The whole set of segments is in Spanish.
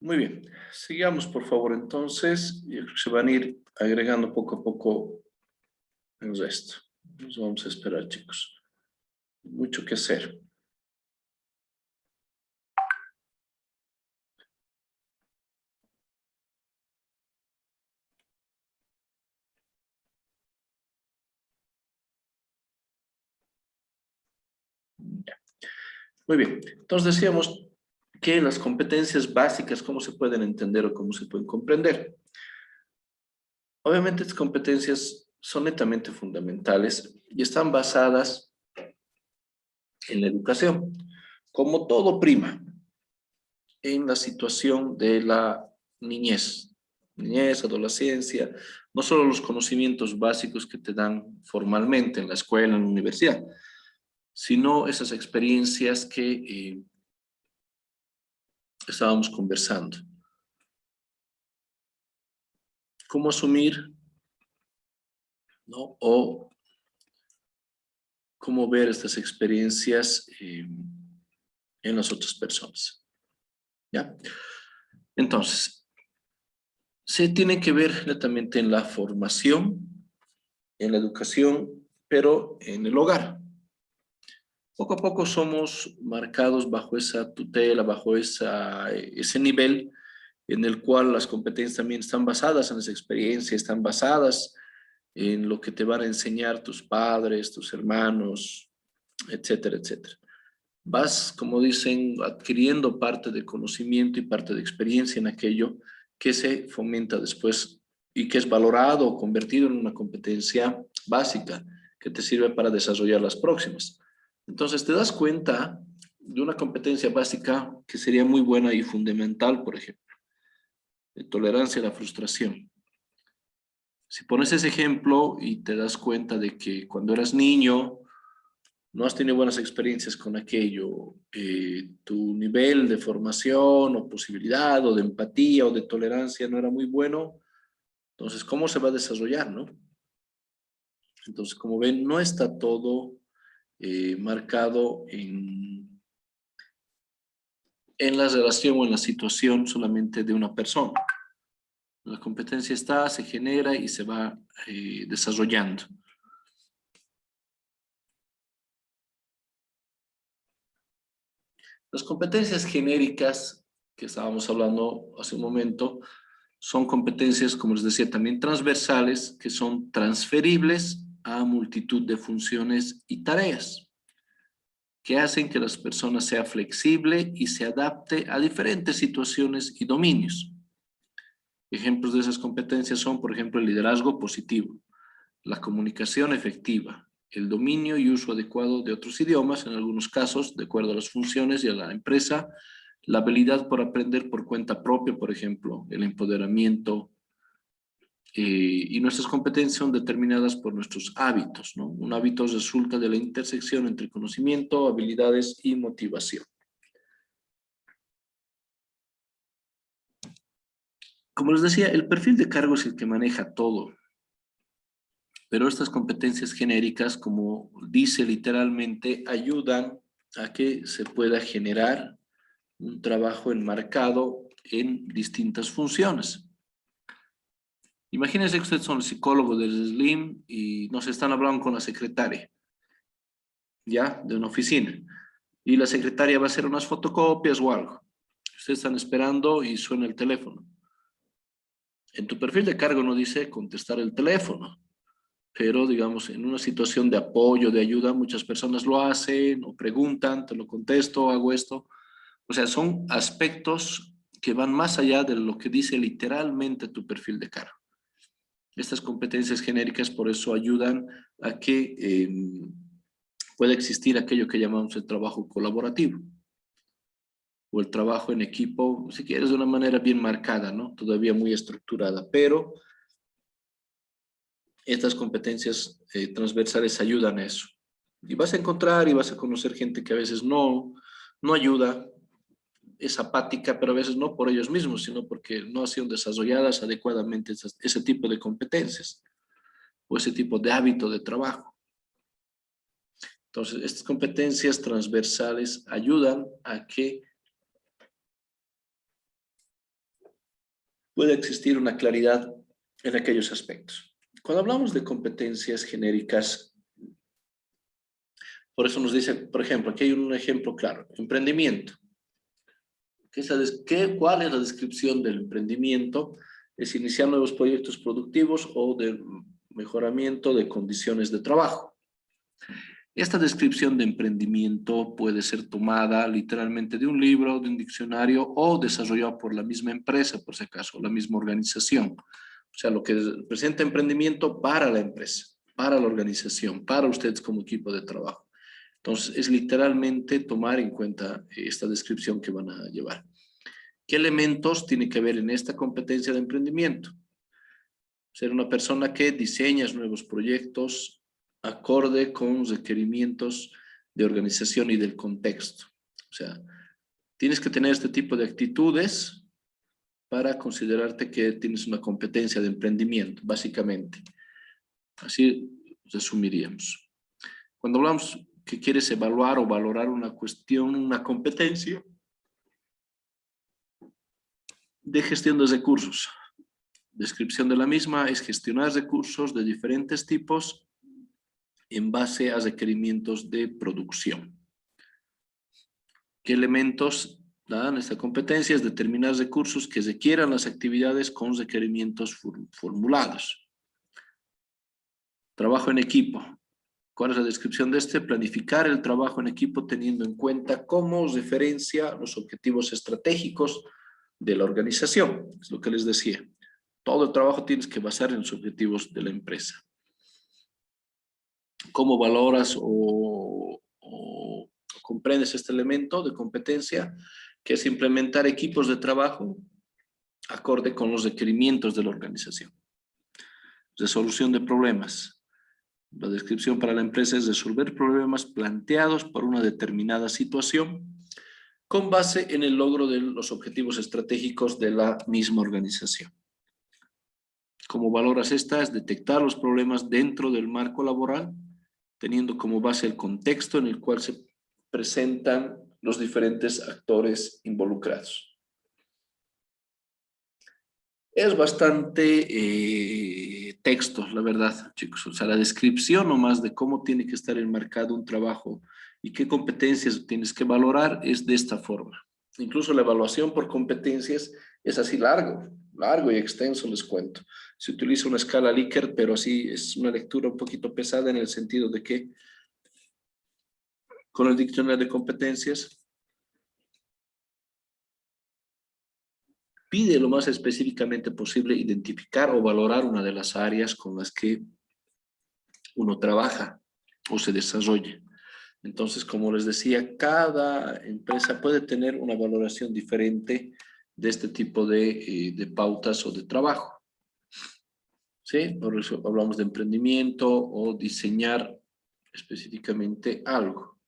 Muy bien, sigamos por favor entonces. Yo creo que se van a ir agregando poco a poco el resto. Nos vamos a esperar, chicos. Mucho que hacer. Ya. Muy bien, entonces decíamos que las competencias básicas, ¿cómo se pueden entender o cómo se pueden comprender? Obviamente estas competencias son netamente fundamentales y están basadas en la educación. Como todo prima en la situación de la niñez, adolescencia, no solo los conocimientos básicos que te dan formalmente en la escuela, en la universidad, sino esas experiencias que estábamos conversando. ¿Cómo asumir, no? O cómo ver estas experiencias en las otras personas. ¿Ya? Entonces, se tiene que ver netamente en la formación, en la educación, pero en el hogar. Poco a poco somos marcados bajo esa tutela, bajo ese nivel en el cual las competencias también están basadas en esa experiencia, están basadas en lo que te van a enseñar tus padres, tus hermanos, etcétera, etcétera. Vas, como dicen, adquiriendo parte de conocimiento y parte de experiencia en aquello que se fomenta después y que es valorado o convertido en una competencia básica que te sirve para desarrollar las próximas. Entonces te das cuenta de una competencia básica que sería muy buena y fundamental, por ejemplo, de tolerancia a la frustración. Si pones ese ejemplo y te das cuenta de que cuando eras niño no has tenido buenas experiencias con aquello, tu nivel de formación o posibilidad o de empatía o de tolerancia no era muy bueno, entonces, ¿cómo se va a desarrollar, no? Entonces, como ven, no está todo marcado en la relación o en la situación solamente de una persona. La competencia está, se genera y se va desarrollando. Las competencias genéricas que estábamos hablando hace un momento son competencias, como les decía, también transversales, que son transferibles a multitud de funciones y tareas, que hacen que las personas sea flexible y se adapte a diferentes situaciones y dominios. Ejemplos de esas competencias son, por ejemplo, el liderazgo positivo, la comunicación efectiva, el dominio y uso adecuado de otros idiomas, en algunos casos, de acuerdo a las funciones y a la empresa, la habilidad por aprender por cuenta propia, por ejemplo, el empoderamiento, y nuestras competencias son determinadas por nuestros hábitos, ¿no? Un hábito resulta de la intersección entre conocimiento, habilidades y motivación. Como les decía, el perfil de cargo es el que maneja todo, pero estas competencias genéricas, como dice literalmente, ayudan a que se pueda generar un trabajo enmarcado en distintas funciones. Imagínense que ustedes son el psicólogo del SLIM y nos están hablando con la secretaria, ¿ya? De una oficina. Y la secretaria va a hacer unas fotocopias o algo. Ustedes están esperando y suena el teléfono. En tu perfil de cargo no dice contestar el teléfono, pero digamos en una situación de apoyo, de ayuda, muchas personas lo hacen o preguntan, te lo contesto, hago esto. O sea, son aspectos que van más allá de lo que dice literalmente tu perfil de cargo. Estas competencias genéricas por eso ayudan a que pueda existir aquello que llamamos el trabajo colaborativo o el trabajo en equipo, si quieres, de una manera bien marcada, ¿no? Todavía muy estructurada, pero estas competencias transversales ayudan a eso. Y vas a encontrar y vas a conocer gente que a veces no ayuda, es apática, pero a veces no por ellos mismos, sino porque no han sido desarrolladas adecuadamente ese tipo de competencias o ese tipo de hábito de trabajo. Entonces, estas competencias transversales ayudan a que pueda existir una claridad en aquellos aspectos. Cuando hablamos de competencias genéricas, por eso nos dice, por ejemplo, aquí hay un ejemplo claro, emprendimiento. ¿Cuál es la descripción del emprendimiento? Es iniciar nuevos proyectos productivos o de mejoramiento de condiciones de trabajo. Esta descripción de emprendimiento puede ser tomada literalmente de un libro, de un diccionario o desarrollado por la misma empresa, por si acaso, la misma organización. O sea, lo que representa emprendimiento para la empresa, para la organización, para ustedes como equipo de trabajo. Entonces, es literalmente tomar en cuenta esta descripción que van a llevar. ¿Qué elementos tiene que ver en esta competencia de emprendimiento? Ser una persona que diseña nuevos proyectos acorde con los requerimientos de organización y del contexto. O sea, tienes que tener este tipo de actitudes para considerarte que tienes una competencia de emprendimiento, básicamente. Así resumiríamos. Cuando hablamos que quieres evaluar o valorar una cuestión, una competencia de gestión de recursos. Descripción de la misma es gestionar recursos de diferentes tipos en base a requerimientos de producción. ¿Qué elementos dan esta competencia? Es determinar recursos que requieran las actividades con requerimientos formulados. Trabajo en equipo. ¿Cuál es la descripción de este? Planificar el trabajo en equipo teniendo en cuenta como referencia los objetivos estratégicos de la organización. Es lo que les decía. Todo el trabajo tienes que basar en los objetivos de la empresa. ¿Cómo valoras o comprendes este elemento de competencia? Que es implementar equipos de trabajo acorde con los requerimientos de la organización. Resolución de problemas. La descripción para la empresa es resolver problemas planteados por una determinada situación con base en el logro de los objetivos estratégicos de la misma organización. ¿Cómo valoras esta? Es detectar los problemas dentro del marco laboral, teniendo como base el contexto en el cual se presentan los diferentes actores involucrados. Es bastante texto, la verdad, chicos. O sea, la descripción nomás de cómo tiene que estar enmarcado un trabajo y qué competencias tienes que valorar es de esta forma. Incluso la evaluación por competencias es así largo y extenso, les cuento. Se utiliza una escala Likert, pero así es una lectura un poquito pesada en el sentido de que con el diccionario de competencias pide lo más específicamente posible identificar o valorar una de las áreas con las que uno trabaja o se desarrolla. Entonces, como les decía, cada empresa puede tener una valoración diferente de este tipo de pautas o de trabajo. ¿Sí? Por eso hablamos de emprendimiento o diseñar específicamente algo.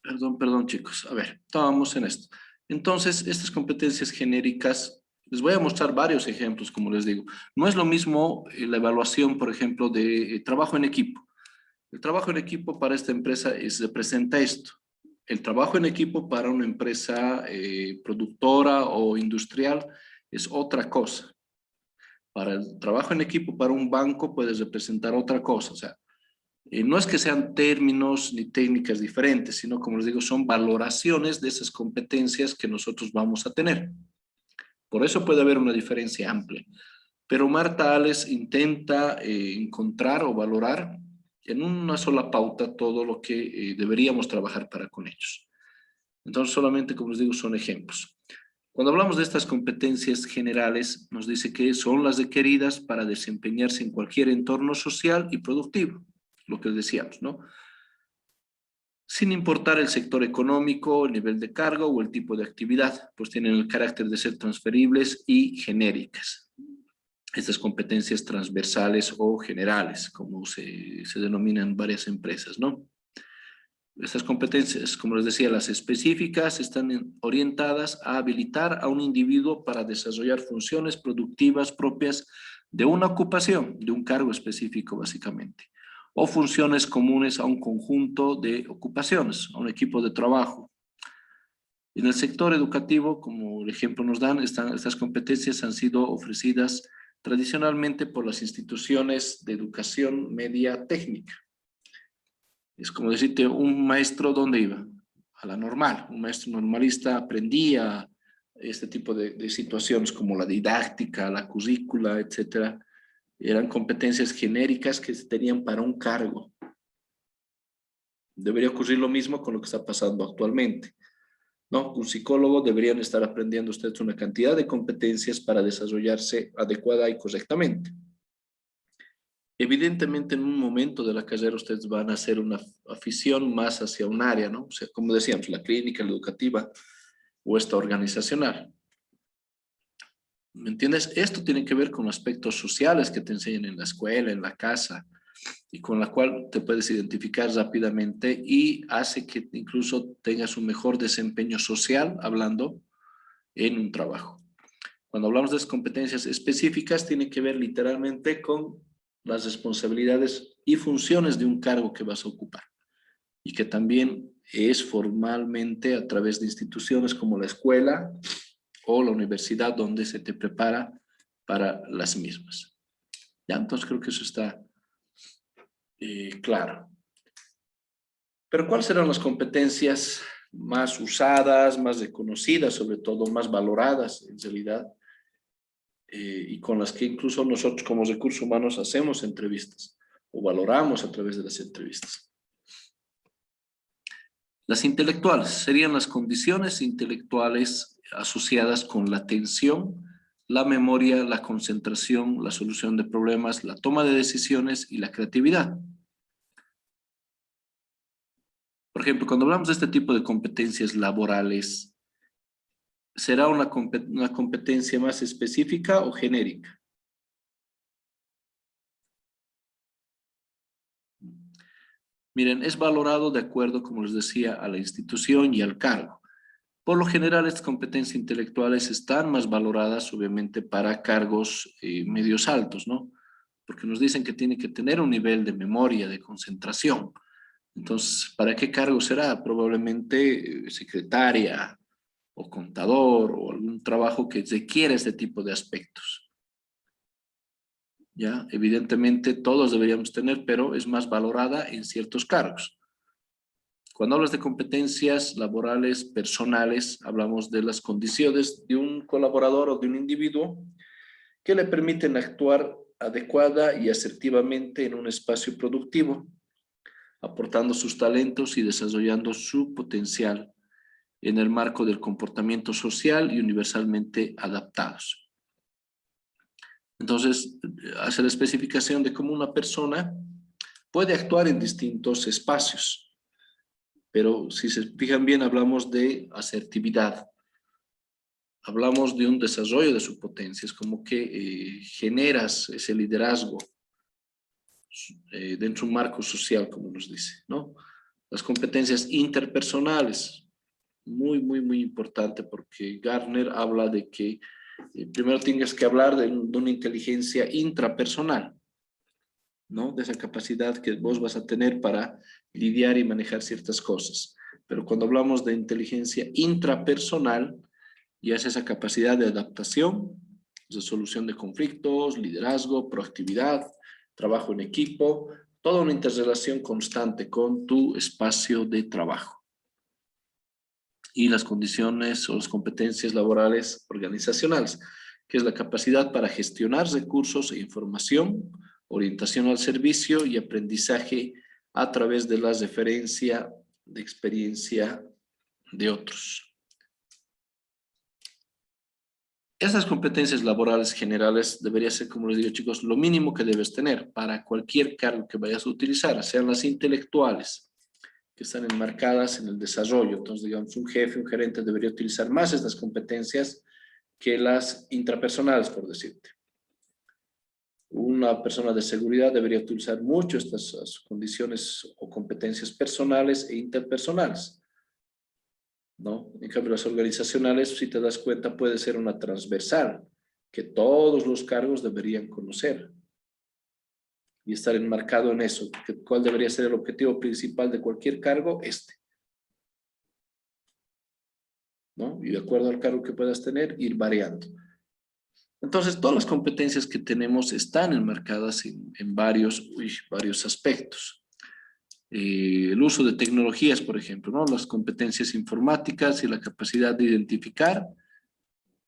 Perdón, chicos. A ver, estábamos en esto. Entonces, estas competencias genéricas, les voy a mostrar varios ejemplos, como les digo. No es lo mismo la evaluación, por ejemplo, de trabajo en equipo. El trabajo en equipo para esta empresa representa esto. El trabajo en equipo para una empresa productora o industrial es otra cosa. Para el trabajo en equipo para un banco puede representar otra cosa. O sea, no es que sean términos ni técnicas diferentes, sino, como les digo, son valoraciones de esas competencias que nosotros vamos a tener. Por eso puede haber una diferencia amplia. Pero Marta Ales intenta encontrar o valorar en una sola pauta todo lo que deberíamos trabajar para con ellos. Entonces, solamente, como les digo, son ejemplos. Cuando hablamos de estas competencias generales, nos dice que son las requeridas para desempeñarse en cualquier entorno social y productivo, lo que decíamos, ¿no? Sin importar el sector económico, el nivel de cargo o el tipo de actividad, pues tienen el carácter de ser transferibles y genéricas. Estas competencias transversales o generales, como se denominan varias empresas, ¿no? Estas competencias, como les decía, las específicas están orientadas a habilitar a un individuo para desarrollar funciones productivas propias de una ocupación, de un cargo específico básicamente, o funciones comunes a un conjunto de ocupaciones, a un equipo de trabajo. En el sector educativo, como el ejemplo nos dan, estas competencias han sido ofrecidas tradicionalmente por las instituciones de educación media técnica. Es como decirte, un maestro, ¿dónde iba? A la normal. Un maestro normalista aprendía este tipo de situaciones como la didáctica, la currícula, etcétera. Eran competencias genéricas que se tenían para un cargo. Debería ocurrir lo mismo con lo que está pasando actualmente, ¿no? Un psicólogo deberían estar aprendiendo ustedes una cantidad de competencias para desarrollarse adecuada y correctamente. Evidentemente, en un momento de la carrera ustedes van a hacer una afición más hacia un área, ¿no? O sea, como decíamos, la clínica, la educativa o esta organizacional. ¿Me entiendes? Esto tiene que ver con aspectos sociales que te enseñan en la escuela, en la casa, y con la cual te puedes identificar rápidamente y hace que incluso tengas un mejor desempeño social hablando en un trabajo. Cuando hablamos de competencias específicas, tiene que ver literalmente con las responsabilidades y funciones de un cargo que vas a ocupar y que también es formalmente a través de instituciones como la escuela o la universidad donde se te prepara para las mismas. Ya, entonces creo que eso está claro. Pero ¿cuáles serán las competencias más usadas, más reconocidas, sobre todo más valoradas en realidad? Y con las que incluso nosotros como recursos humanos hacemos entrevistas o valoramos a través de las entrevistas. Las intelectuales serían las condiciones intelectuales asociadas con la atención, la memoria, la concentración, la solución de problemas, la toma de decisiones y la creatividad. Por ejemplo, cuando hablamos de este tipo de competencias laborales, ¿será una competencia más específica o genérica? Miren, es valorado de acuerdo, como les decía, a la institución y al cargo. Por lo general, estas competencias intelectuales están más valoradas, obviamente, para cargos medios altos, ¿no? Porque nos dicen que tiene que tener un nivel de memoria, de concentración. Entonces, ¿para qué cargo será? Probablemente secretaria o contador o algún trabajo que requiera este tipo de aspectos. ¿Ya? Evidentemente todos deberíamos tener, pero es más valorada en ciertos cargos. Cuando hablas de competencias laborales personales, hablamos de las condiciones de un colaborador o de un individuo que le permiten actuar adecuada y asertivamente en un espacio productivo, aportando sus talentos y desarrollando su potencial en el marco del comportamiento social y universalmente adaptados. Entonces, hace la especificación de cómo una persona puede actuar en distintos espacios, pero si se fijan bien, hablamos de asertividad, hablamos de un desarrollo de su potencia, es como que generas ese liderazgo dentro de un marco social, como nos dice, ¿no? Las competencias interpersonales, muy importante, porque Gartner habla de que primero tienes que hablar de una inteligencia intrapersonal, ¿no? De esa capacidad que vos vas a tener para lidiar y manejar ciertas cosas. Pero cuando hablamos de inteligencia intrapersonal, ya es esa capacidad de adaptación, resolución de conflictos, liderazgo, proactividad, trabajo en equipo, toda una interrelación constante con tu espacio de trabajo. Y las condiciones o las competencias laborales organizacionales, que es la capacidad para gestionar recursos e información, orientación al servicio y aprendizaje a través de la referencia de experiencia de otros. Estas competencias laborales generales debería ser, como les digo, chicos, lo mínimo que debes tener para cualquier cargo que vayas a utilizar, sean las intelectuales, que están enmarcadas en el desarrollo. Entonces, digamos, un jefe, un gerente debería utilizar más estas competencias que las intrapersonales, por decirte. Una persona de seguridad debería utilizar mucho estas condiciones o competencias personales e interpersonales, ¿no? En cambio, las organizacionales, si te das cuenta, puede ser una transversal, que todos los cargos deberían conocer y estar enmarcado en eso. ¿Cuál debería ser el objetivo principal de cualquier cargo? ¿No? Y de acuerdo al cargo que puedas tener, ir variando. Entonces, todas las competencias que tenemos están enmarcadas en varios aspectos. El uso de tecnologías, por ejemplo, ¿no? Las competencias informáticas y la capacidad de identificar,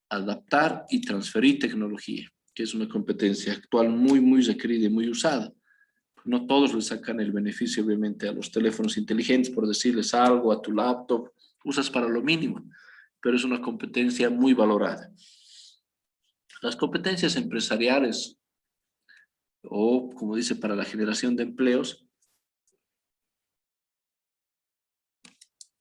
adaptar y transferir tecnología, que es una competencia actual muy requerida y muy usada. No todos le sacan el beneficio, obviamente, a los teléfonos inteligentes, por decirles algo, a tu laptop, usas para lo mínimo, pero es una competencia muy valorada. Las competencias empresariales, o como dice, para la generación de empleos,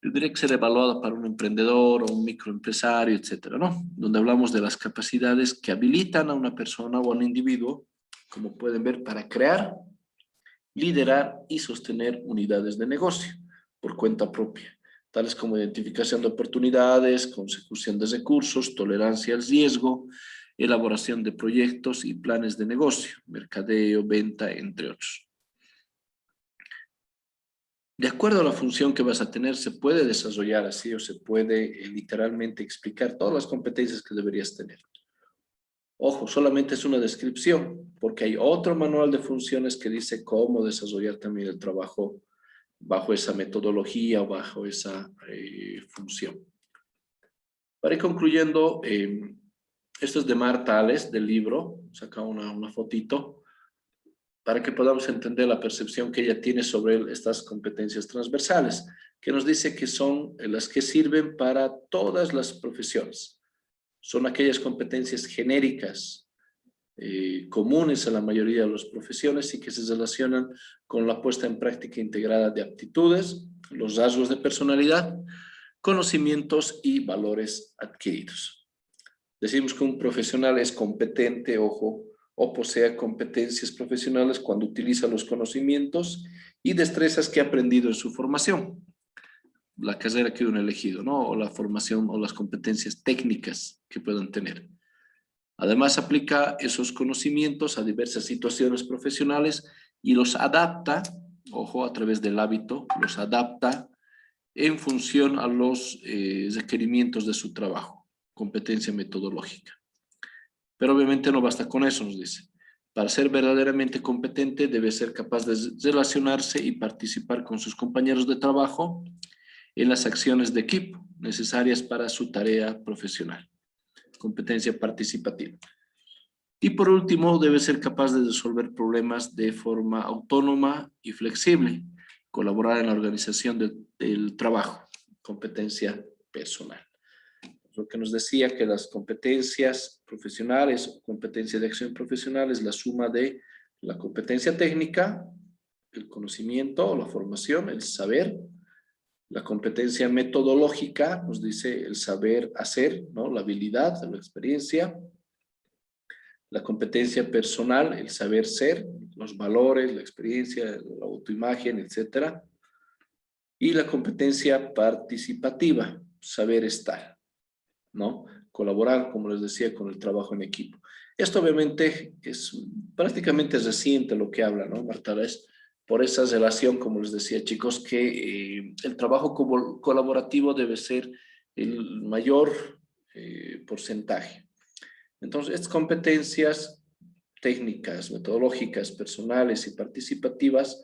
tendría que ser evaluada para un emprendedor o un microempresario, etcétera, ¿no? Donde hablamos de las capacidades que habilitan a una persona o a un individuo, como pueden ver, para crear, liderar y sostener unidades de negocio por cuenta propia, tales como identificación de oportunidades, consecución de recursos, tolerancia al riesgo, elaboración de proyectos y planes de negocio, mercadeo, venta, entre otros. De acuerdo a la función que vas a tener, se puede desarrollar así o se puede literalmente explicar todas las competencias que deberías tener. Ojo, solamente es una descripción, porque hay otro manual de funciones que dice cómo desarrollar también el trabajo bajo esa metodología o bajo esa función. Para ir concluyendo, esto es de Marta Ales, del libro, saca una fotito, para que podamos entender la percepción que ella tiene sobre estas competencias transversales, que nos dice que son las que sirven para todas las profesiones. Son aquellas competencias genéricas, comunes a la mayoría de las profesiones y que se relacionan con la puesta en práctica integrada de aptitudes, los rasgos de personalidad, conocimientos y valores adquiridos. Decimos que un profesional es competente, ojo, o posee competencias profesionales cuando utiliza los conocimientos y destrezas que ha aprendido en su formación, la carrera que uno ha elegido, ¿no? O la formación o las competencias técnicas que puedan tener. Además, aplica esos conocimientos a diversas situaciones profesionales y los adapta, ojo, a través del hábito, los adapta en función a los requerimientos de su trabajo, competencia metodológica. Pero obviamente no basta con eso, nos dice. Para ser verdaderamente competente debe ser capaz de relacionarse y participar con sus compañeros de trabajo en las acciones de equipo necesarias para su tarea profesional. Competencia participativa. Y por último, debe ser capaz de resolver problemas de forma autónoma y flexible, colaborar en la organización del trabajo, competencia personal. Lo que nos decía que las competencias profesionales o competencia de acción profesional es la suma de la competencia técnica, el conocimiento, la formación, el saber, la competencia metodológica, nos dice el saber hacer, ¿no? La habilidad, la experiencia, la competencia personal, el saber ser, los valores, la experiencia, la autoimagen, etcétera. Y la competencia participativa, saber estar, ¿no? Colaborar, como les decía, con el trabajo en equipo. Esto obviamente es prácticamente reciente lo que habla, ¿no, Marta? Es por esa relación, como les decía, chicos, que el trabajo colaborativo debe ser el mayor porcentaje. Entonces, estas competencias técnicas, metodológicas, personales y participativas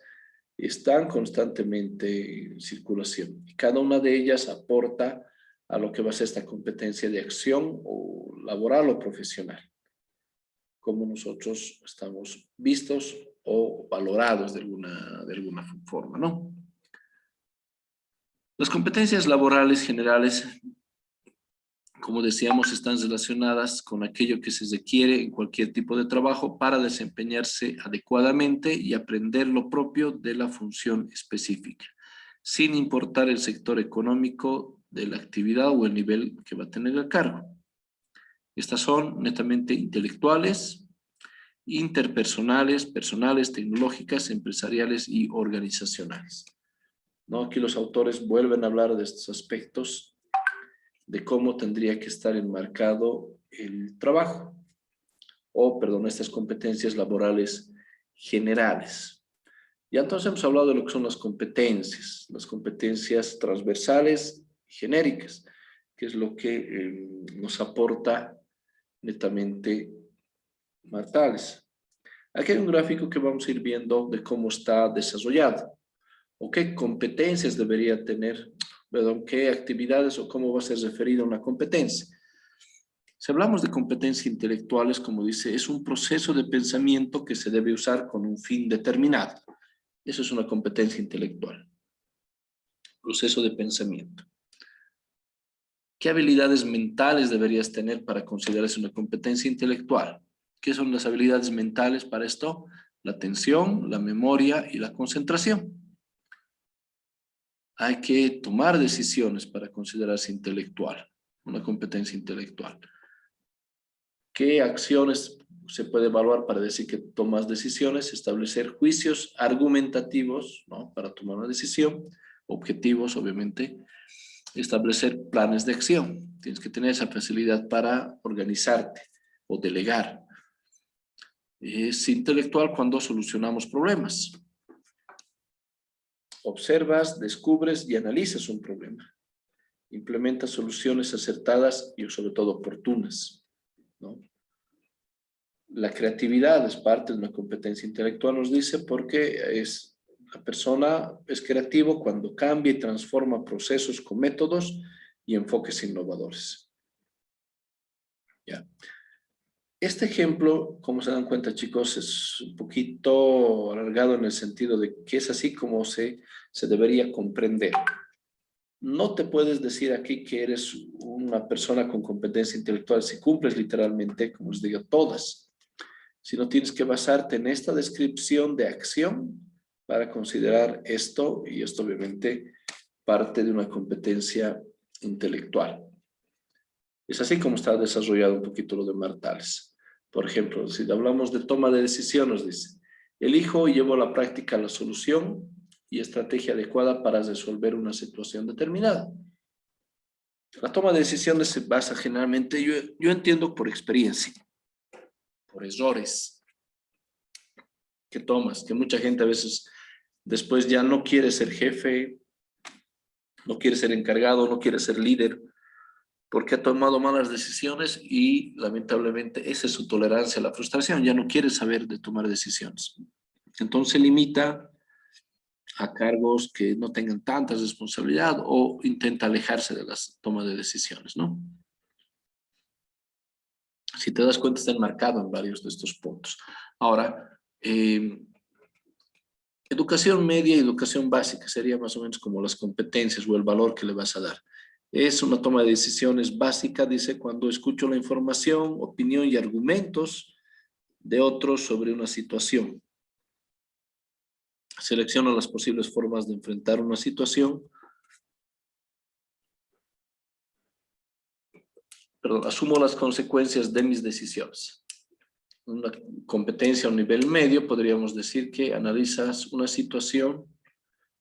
están constantemente en circulación. Y cada una de ellas aporta a lo que va a ser esta competencia de acción o laboral o profesional. Cómo nosotros estamos vistos o valorados de alguna forma, ¿no? Las competencias laborales generales, como decíamos, están relacionadas con aquello que se requiere en cualquier tipo de trabajo para desempeñarse adecuadamente y aprender lo propio de la función específica, sin importar el sector económico de la actividad o el nivel que va a tener a cargo. Estas son netamente intelectuales, interpersonales, personales, tecnológicas, empresariales y organizacionales, ¿no? Aquí los autores vuelven a hablar de estos aspectos de cómo tendría que estar enmarcado el trabajo, o, perdón, estas competencias laborales generales. Ya entonces hemos hablado de lo que son las competencias transversales, genéricas, que es lo que nos aporta netamente Martales. Aquí hay un gráfico que vamos a ir viendo de cómo está desarrollado, o qué competencias debería tener, perdón, qué actividades o cómo va a ser referida a una competencia. Si hablamos de competencias intelectuales, como dice, es un proceso de pensamiento que se debe usar con un fin determinado. Eso es una competencia intelectual. Proceso de pensamiento. ¿Qué habilidades mentales deberías tener para considerarse una competencia intelectual? ¿Qué son las habilidades mentales para esto? La atención, la memoria y la concentración. Hay que tomar decisiones para considerarse intelectual, una competencia intelectual. ¿Qué acciones se puede evaluar para decir que tomas decisiones? Establecer juicios argumentativos, ¿no?, para tomar una decisión, objetivos, obviamente. Establecer planes de acción. Tienes que tener esa facilidad para organizarte o delegar. Es intelectual cuando solucionamos problemas. Observas, descubres y analizas un problema. Implementas soluciones acertadas y sobre todo oportunas, ¿no? La creatividad es parte de una competencia intelectual, nos dice, porque la persona es creativo cuando cambia y transforma procesos con métodos y enfoques innovadores. ¿Ya? Este ejemplo, como se dan cuenta, chicos, es un poquito alargado en el sentido de que es así como se debería comprender. No te puedes decir aquí que eres una persona con competencia intelectual si cumples literalmente, como les digo, todas, sino tienes que basarte en esta descripción de acción para considerar esto, y esto obviamente parte de una competencia intelectual. Es así como está desarrollado un poquito lo de Martales. Por ejemplo, si hablamos de toma de decisiones, dice, elijo y llevo a la práctica la solución y estrategia adecuada para resolver una situación determinada. La toma de decisiones se basa generalmente, yo entiendo, por experiencia, por errores que tomas, que mucha gente a veces después ya no quiere ser jefe, no quiere ser encargado, no quiere ser líder, porque ha tomado malas decisiones y lamentablemente esa es su tolerancia a la frustración, ya no quiere saber de tomar decisiones. Entonces limita a cargos que no tengan tanta responsabilidad o intenta alejarse de las tomas de decisiones, ¿no? Si te das cuenta, está enmarcado en varios de estos puntos. Ahora, educación media y educación básica sería más o menos como las competencias o el valor que le vas a dar. Es una toma de decisiones básica, dice, cuando escucho la información, opinión y argumentos de otros sobre una situación. Selecciono las posibles formas de enfrentar una situación. Perdón, asumo las consecuencias de mis decisiones. Una competencia a un nivel medio, podríamos decir que analizas una situación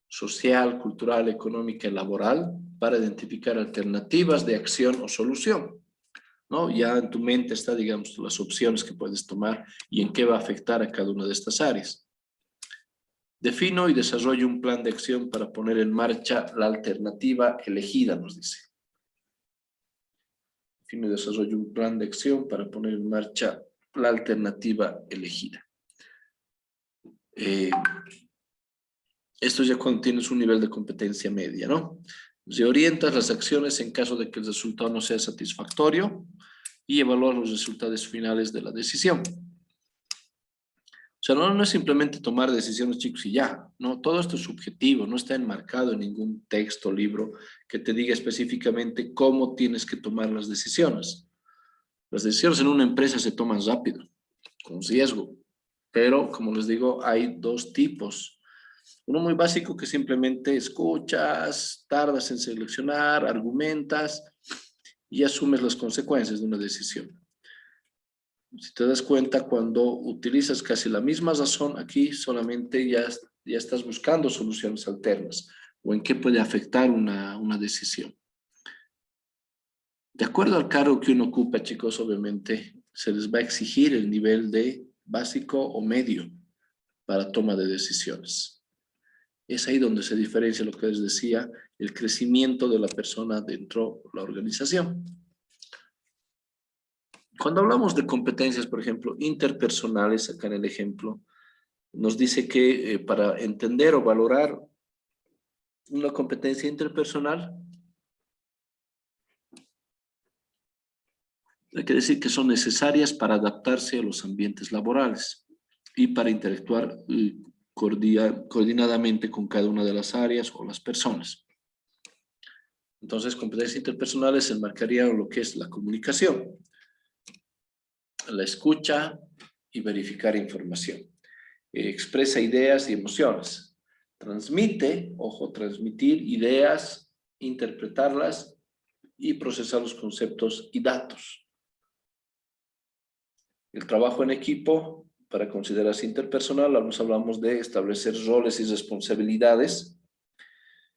social, cultural, económica y laboral para identificar alternativas de acción o solución, ¿no? Ya en tu mente está, digamos, las opciones que puedes tomar y en qué va a afectar a cada una de estas áreas. Defino y desarrollo un plan de acción para poner en marcha la alternativa elegida, nos dice. Defino y desarrollo un plan de acción para poner en marcha la alternativa elegida. Esto ya cuando tienes un nivel de competencia media, ¿no? Reorientas las acciones en caso de que el resultado no sea satisfactorio y evaluar los resultados finales de la decisión. O sea, no es simplemente tomar decisiones, chicos, y ya. No, todo esto es subjetivo, no está enmarcado en ningún texto, libro, que te diga específicamente cómo tienes que tomar las decisiones. Las decisiones en una empresa se toman rápido, con riesgo. Pero, como les digo, hay dos tipos. Uno muy básico que simplemente escuchas, tardas en seleccionar, argumentas y asumes las consecuencias de una decisión. Si te das cuenta, cuando utilizas casi la misma razón aquí, solamente ya estás buscando soluciones alternas o en qué puede afectar una decisión. De acuerdo al cargo que uno ocupa, chicos, obviamente se les va a exigir el nivel de básico o medio para toma de decisiones. Es ahí donde se diferencia lo que les decía, el crecimiento de la persona dentro de la organización. Cuando hablamos de competencias, por ejemplo, interpersonales, acá en el ejemplo, nos dice que para entender o valorar una competencia interpersonal, hay que decir que son necesarias para adaptarse a los ambientes laborales y para interactuar coordinadamente con cada una de las áreas o las personas. Entonces, competencias interpersonales se enmarcaría en lo que es la comunicación, la escucha y verificar información. Expresa ideas y emociones. Transmite, ojo, transmitir ideas, interpretarlas y procesar los conceptos y datos. El trabajo en equipo, para considerarse interpersonal, hablamos de establecer roles y responsabilidades,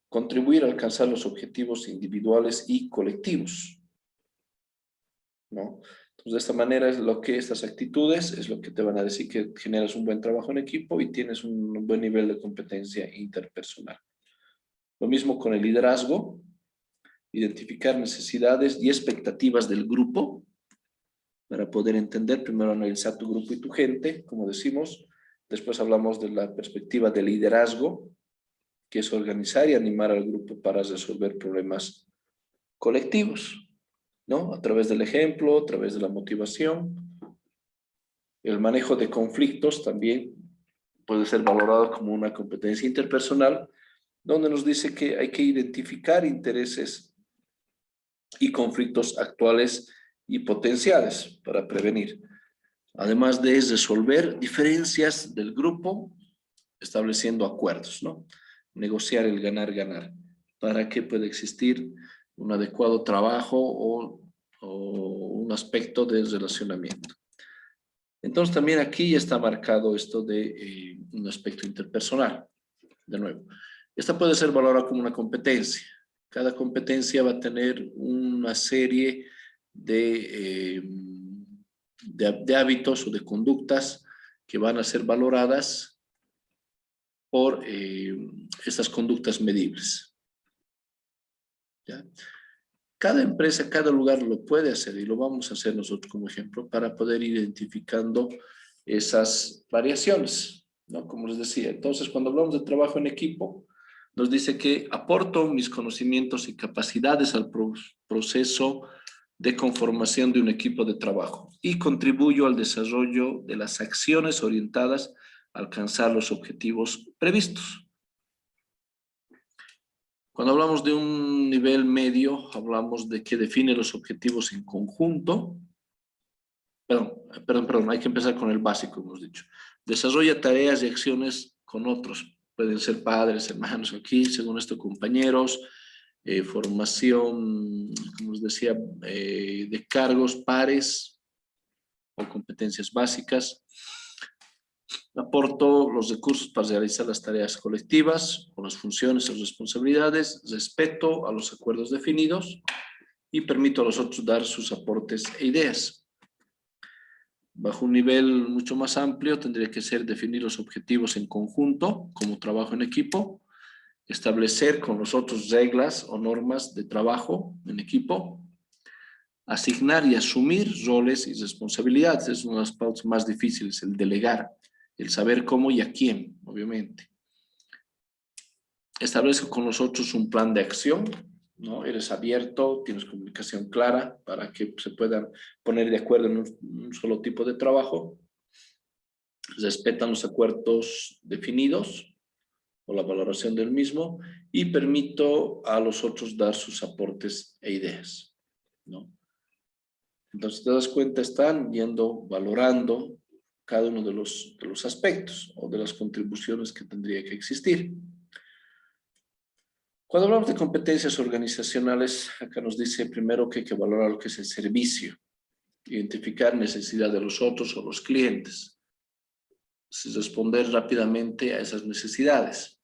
contribuir a alcanzar los objetivos individuales y colectivos, ¿no? Entonces, de esta manera es lo que estas actitudes es lo que te van a decir que generas un buen trabajo en equipo y tienes un buen nivel de competencia interpersonal. Lo mismo con el liderazgo, identificar necesidades y expectativas del grupo para poder entender, primero analizar tu grupo y tu gente, como decimos, después hablamos de la perspectiva de liderazgo, que es organizar y animar al grupo para resolver problemas colectivos, ¿no? A través del ejemplo, a través de la motivación. El manejo de conflictos también puede ser valorado como una competencia interpersonal, donde nos dice que hay que identificar intereses y conflictos actuales y potenciales para prevenir. Además de resolver diferencias del grupo, estableciendo acuerdos, ¿no? Negociar el ganar-ganar, para que pueda existir un adecuado trabajo o un aspecto de relacionamiento. Entonces también aquí ya está marcado esto de un aspecto interpersonal. De nuevo, esta puede ser valorada como una competencia. Cada competencia va a tener una serie de hábitos o de conductas que van a ser valoradas por estas conductas medibles. ¿Ya? Cada empresa, cada lugar lo puede hacer y lo vamos a hacer nosotros como ejemplo para poder ir identificando esas variaciones, ¿no? Como les decía, entonces cuando hablamos de trabajo en equipo, nos dice que aporto mis conocimientos y capacidades al proceso de conformación de un equipo de trabajo y contribuyo al desarrollo de las acciones orientadas a alcanzar los objetivos previstos. Cuando hablamos de un nivel medio, hablamos de que define los objetivos en conjunto. Perdón, hay que empezar con el básico, hemos dicho. Desarrolla tareas y acciones con otros. Pueden ser padres, hermanos aquí, según esto, compañeros. Formación, como les decía, de cargos pares o competencias básicas. Aporto los recursos para realizar las tareas colectivas o las funciones o responsabilidades, respeto a los acuerdos definidos y permito a los otros dar sus aportes e ideas. Bajo un nivel mucho más amplio tendría que ser definir los objetivos en conjunto como trabajo en equipo, establecer con los otros reglas o normas de trabajo en equipo, asignar y asumir roles y responsabilidades. Es una de las pautas más difíciles, el delegar, el saber cómo y a quién, obviamente. Establezco con los otros un plan de acción, ¿no? Eres abierto, tienes comunicación clara para que se puedan poner de acuerdo en un solo tipo de trabajo. Respetan los acuerdos definidos o la valoración del mismo y permito a los otros dar sus aportes e ideas, ¿no? Entonces, te das cuenta, están yendo valorando cada uno de los aspectos o de las contribuciones que tendría que existir. Cuando hablamos de competencias organizacionales, acá nos dice primero que hay que valorar lo que es el servicio, identificar necesidad de los otros o los clientes, responder rápidamente a esas necesidades.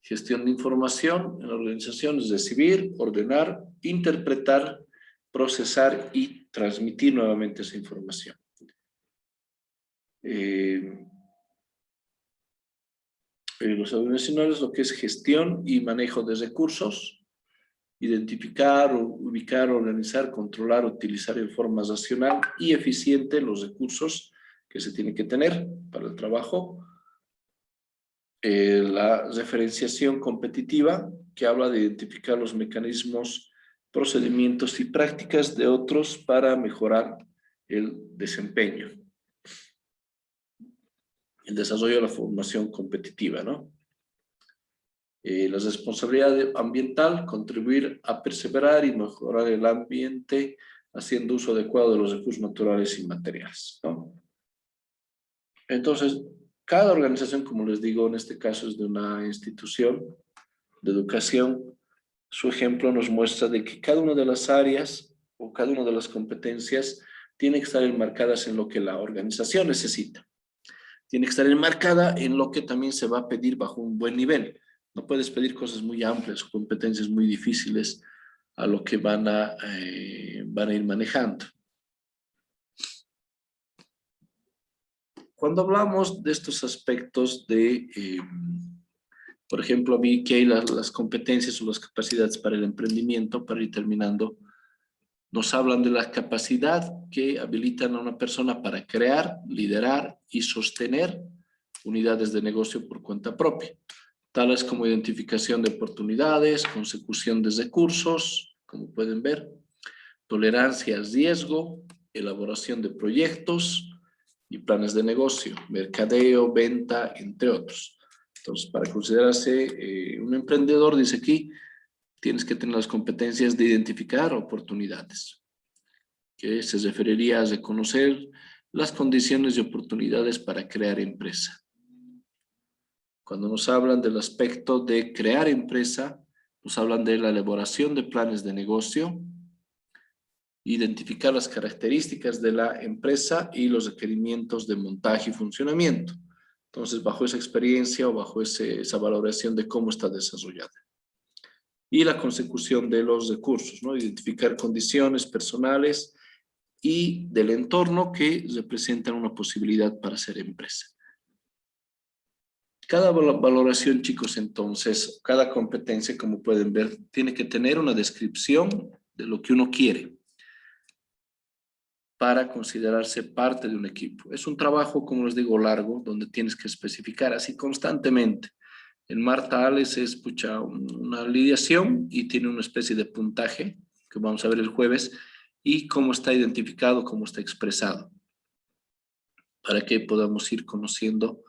Gestión de información en la organización es recibir, ordenar, interpretar, procesar y transmitir nuevamente esa información. Los organizacionales, lo que es gestión y manejo de recursos, identificar, ubicar, organizar, controlar, utilizar de forma racional y eficiente los recursos que se tienen que tener para el trabajo. La referenciación competitiva, que habla de identificar los mecanismos, procedimientos y prácticas de otros para mejorar el desempeño. El desarrollo de la formación competitiva, ¿no? La responsabilidad ambiental, contribuir a perseverar y mejorar el ambiente haciendo uso adecuado de los recursos naturales y materiales, ¿no? Entonces, cada organización, como les digo, en este caso es de una institución de educación, su ejemplo nos muestra de que cada una de las áreas o cada una de las competencias tiene que estar enmarcadas en lo que la organización necesita. Tiene que estar enmarcada en lo que también se va a pedir bajo un buen nivel. No puedes pedir cosas muy amplias o competencias muy difíciles a lo que van a ir manejando. Cuando hablamos de estos aspectos de, por ejemplo, vi que hay las competencias o las capacidades para el emprendimiento, para ir terminando, nos hablan de la capacidad que habilitan a una persona para crear, liderar y sostener unidades de negocio por cuenta propia, tales como identificación de oportunidades, consecución de recursos, como pueden ver, tolerancia al riesgo, elaboración de proyectos y planes de negocio, mercadeo, venta, entre otros. Entonces, para considerarse un emprendedor, dice aquí, tienes que tener las competencias de identificar oportunidades, que se referiría a reconocer las condiciones y oportunidades para crear empresa. Cuando nos hablan del aspecto de crear empresa, nos hablan de la elaboración de planes de negocio, identificar las características de la empresa y los requerimientos de montaje y funcionamiento. Entonces, bajo esa experiencia o bajo esa valoración de cómo está desarrollada. Y la consecución de los recursos, ¿no? Identificar condiciones personales y del entorno que representan una posibilidad para ser empresa. Cada valoración, chicos, entonces, cada competencia, como pueden ver, tiene que tener una descripción de lo que uno quiere para considerarse parte de un equipo. Es un trabajo, como les digo, largo, donde tienes que especificar así constantemente. En Marta Ales es una lidiación y tiene una especie de puntaje que vamos a ver el jueves y cómo está identificado, cómo está expresado, para que podamos ir conociendo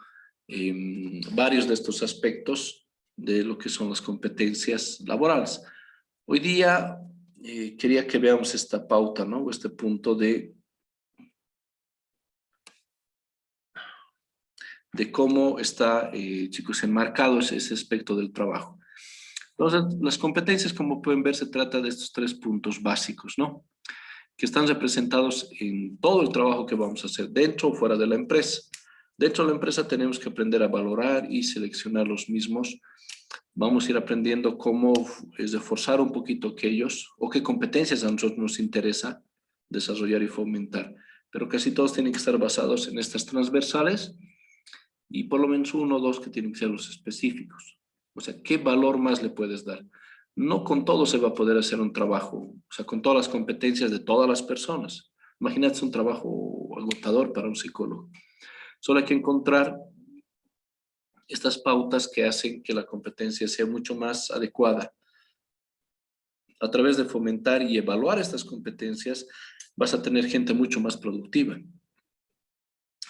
varios de estos aspectos de lo que son las competencias laborales. Hoy día quería que veamos esta pauta, ¿no? O este punto de cómo está, chicos, enmarcado ese aspecto del trabajo. Entonces, las competencias, como pueden ver, se trata de estos 3 puntos básicos, ¿no? Que están representados en todo el trabajo que vamos a hacer dentro o fuera de la empresa. Dentro de la empresa tenemos que aprender a valorar y seleccionar los mismos. Vamos a ir aprendiendo cómo es de forzar un poquito aquellos o qué competencias a nosotros nos interesa desarrollar y fomentar. Pero casi todos tienen que estar basados en estas transversales y por lo menos uno o dos que tienen que ser los específicos. O sea, ¿qué valor más le puedes dar? No con todo se va a poder hacer un trabajo, o sea, con todas las competencias de todas las personas. Imagínate un trabajo agotador para un psicólogo. Solo hay que encontrar estas pautas que hacen que la competencia sea mucho más adecuada. A través de fomentar y evaluar estas competencias, vas a tener gente mucho más productiva.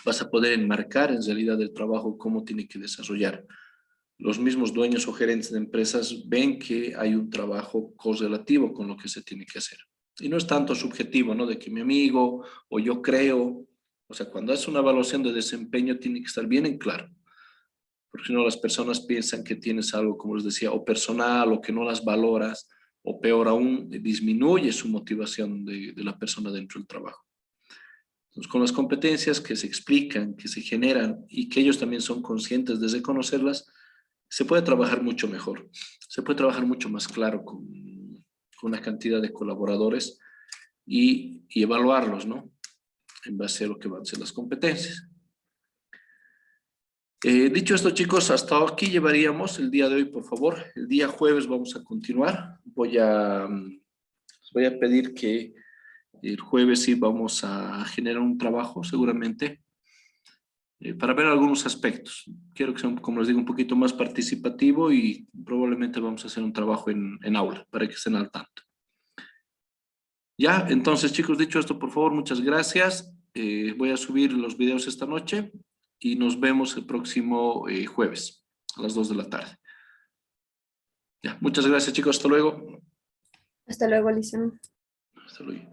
Vas a poder enmarcar en realidad el trabajo cómo tiene que desarrollar. Los mismos dueños o gerentes de empresas ven que hay un trabajo correlativo con lo que se tiene que hacer. Y no es tanto subjetivo, ¿no? De que mi amigo o yo creo. O sea, cuando es una evaluación de desempeño tiene que estar bien en claro. Porque si no, las personas piensan que tienes algo, como les decía, o personal, o que no las valoras, o peor aún, disminuye su motivación de la persona dentro del trabajo. Entonces, con las competencias que se explican, que se generan y que ellos también son conscientes de reconocerlas, se puede trabajar mucho mejor. Se puede trabajar mucho más claro con una cantidad de colaboradores y evaluarlos, ¿no? En base a lo que van a ser las competencias. Dicho esto, chicos, hasta aquí llevaríamos el día de hoy, por favor. El día jueves vamos a continuar. Voy a pedir que el jueves sí vamos a generar un trabajo, seguramente, para ver algunos aspectos. Quiero que sea, como les digo, un poquito más participativo y probablemente vamos a hacer un trabajo en aula, para que estén al tanto. Ya, entonces, chicos, dicho esto, por favor, muchas gracias. Voy a subir los videos esta noche y nos vemos el próximo jueves a las 2 de la tarde. Ya, muchas gracias, chicos. Hasta luego. Hasta luego, Alison. Hasta luego.